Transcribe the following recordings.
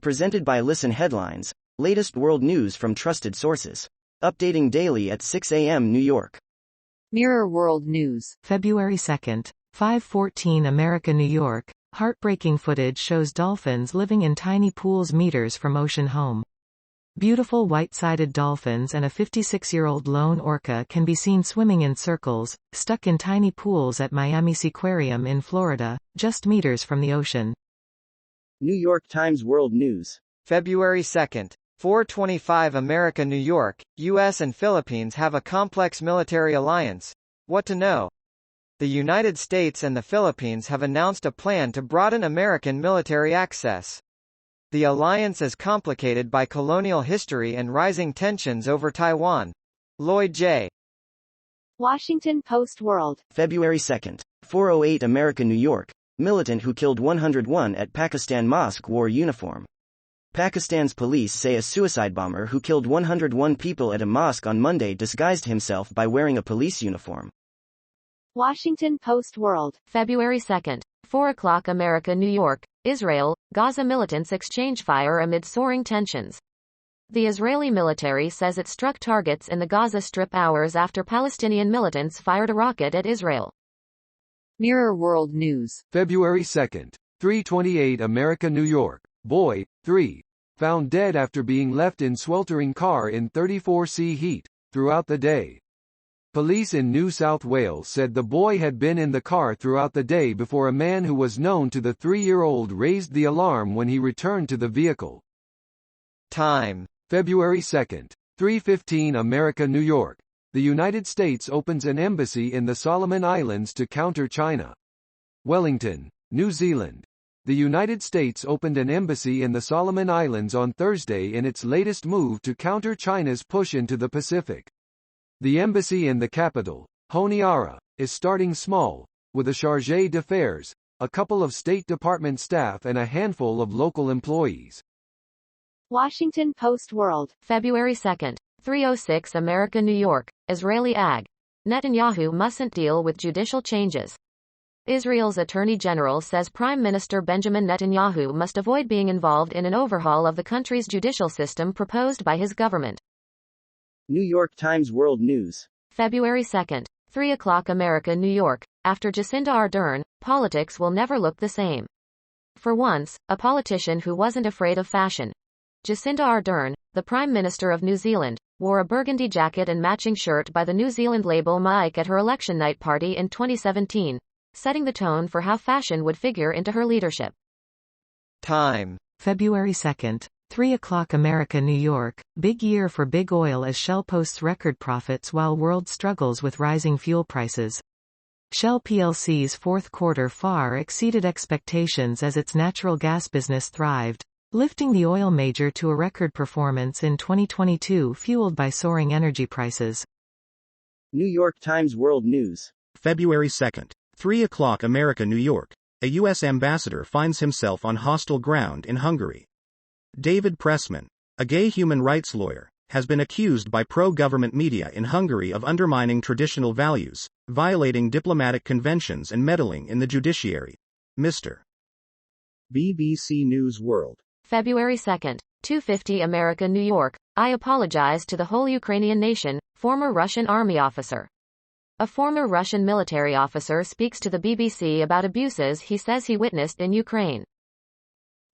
Presented by Listen Headlines, latest world news from trusted sources. Updating daily at 6 a.m. New York. Mirror World News. February 2nd, 5:14 America, New York. Heartbreaking footage shows dolphins living in tiny pools meters from ocean home. Beautiful white-sided dolphins and a 56-year-old lone orca can be seen swimming in circles, stuck in tiny pools at Miami Seaquarium in Florida, just meters from the ocean. New York Times World News. February 2nd, 4:25 America, New York. U.S. and Philippines have a complex military alliance. What to know? The United States and the Philippines have announced a plan to broaden American military access. The alliance is complicated by colonial history and rising tensions over Taiwan. Lloyd J. Washington Post World. February 2nd, 4:08 America, New York. Militant who killed 101 at Pakistan mosque wore uniform. Pakistan's police say a suicide bomber who killed 101 people at a mosque on Monday disguised himself by wearing a police uniform. Washington Post World. February 2nd, 4 o'clock America, New York. Israel, Gaza militants exchange fire amid soaring tensions. The Israeli military says it struck targets in the Gaza Strip hours after Palestinian militants fired a rocket at Israel. Mirror World News. February 2nd, 3:28 America, New York. Boy, 3, found dead after being left in sweltering car in 34°C heat, throughout the day. Police in New South Wales said the boy had been in the car throughout the day before a man who was known to the 3-year-old raised the alarm when he returned to the vehicle. Time. February 2nd, 3:15 America, New York. The United States opens an embassy in the Solomon Islands to counter China. Wellington, New Zealand. The United States opened an embassy in the Solomon Islands on Thursday in its latest move to counter China's push into the Pacific. The embassy in the capital, Honiara, is starting small, with a chargé d'affaires, a couple of State Department staff and a handful of local employees. Washington Post World. February 2nd, 3:06 America, New York. Israeli AG. Netanyahu mustn't deal with judicial changes. Israel's Attorney General says Prime Minister Benjamin Netanyahu must avoid being involved in an overhaul of the country's judicial system proposed by his government. New York Times World News. February 2nd, 3 o'clock America, New York. After Jacinda Ardern, politics will never look the same. For once, a politician who wasn't afraid of fashion. Jacinda Ardern, the Prime Minister of New Zealand, wore a burgundy jacket and matching shirt by the New Zealand label Maik at her election night party in 2017, setting the tone for how fashion would figure into her leadership. Time. February 2nd, 3 o'clock America, New York. Big year for big oil as Shell posts record profits while world struggles with rising fuel prices. Shell plc's fourth quarter far exceeded expectations as its natural gas business thrived, lifting the oil major to a record performance in 2022 fueled by soaring energy prices. New York Times World News. February 2nd, 3 o'clock America, New York. A U.S. ambassador finds himself on hostile ground in Hungary. David Pressman, a gay human rights lawyer, has been accused by pro-government media in Hungary of undermining traditional values, violating diplomatic conventions and meddling in the judiciary. Mr. BBC News World. February 2nd, 2:50 America, New York. I apologize to the whole Ukrainian nation, former Russian army officer. A former Russian military officer speaks to the BBC about abuses he says he witnessed in Ukraine.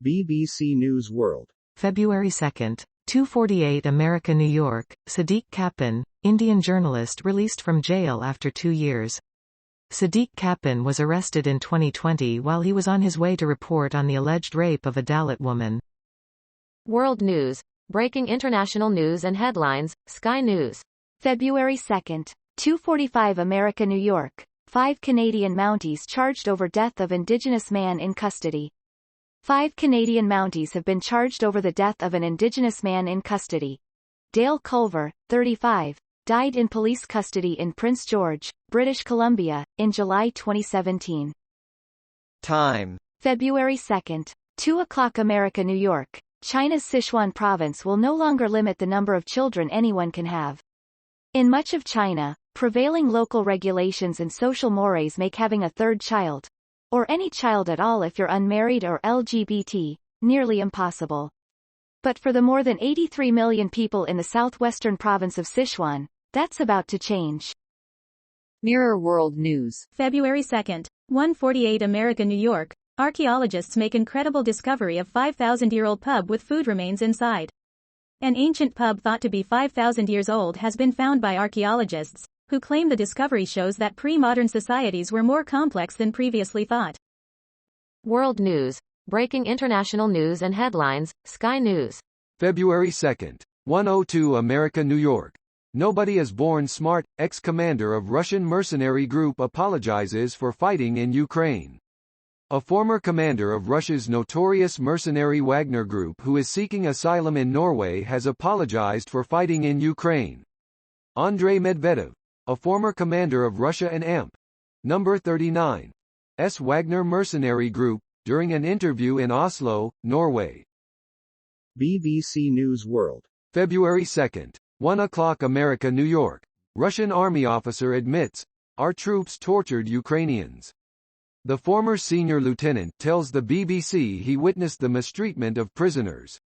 BBC News World. February 2nd, 2:48 America, New York. Sadiq Kappan, Indian journalist released from jail after 2 years. Sadiq Kappan was arrested in 2020 while he was on his way to report on the alleged rape of a Dalit woman. World News. Breaking international news and headlines. Sky News. February 2nd, 2:45 America, New York. 5 Canadian Mounties charged over death of Indigenous man in custody. 5 Canadian Mounties have been charged over the death of an Indigenous man in custody. Dale Culver, 35, died in police custody in Prince George, British Columbia, in July 2017. Time. February 2nd, 2 o'clock America, New York. China's Sichuan province will no longer limit the number of children anyone can have. In much of China, prevailing local regulations and social mores make having a third child, or any child at all if you're unmarried or LGBT, nearly impossible. But for the more than 83 million people in the southwestern province of Sichuan, that's about to change. Mirror World News. February 2nd, 1:48 America, New York. Archaeologists make incredible discovery of 5,000-year-old pub with food remains inside. An ancient pub thought to be 5,000 years old has been found by archaeologists, who claim the discovery shows that pre-modern societies were more complex than previously thought. World News. Breaking international news and headlines, Sky News. February 2nd, 1:02 America, New York. Nobody is born smart. Ex-commander of Russian mercenary group apologizes for fighting in Ukraine. A former commander of Russia's notorious mercenary Wagner Group who is seeking asylum in Norway has apologized for fighting in Ukraine. Andrei Medvedev, a former commander of Russia and No. 39's Wagner mercenary group, during an interview in Oslo, Norway. BBC News World. February 2nd, 1:00 America, New York. Russian army officer admits, our troops tortured Ukrainians. The former senior lieutenant tells the BBC he witnessed the mistreatment of prisoners.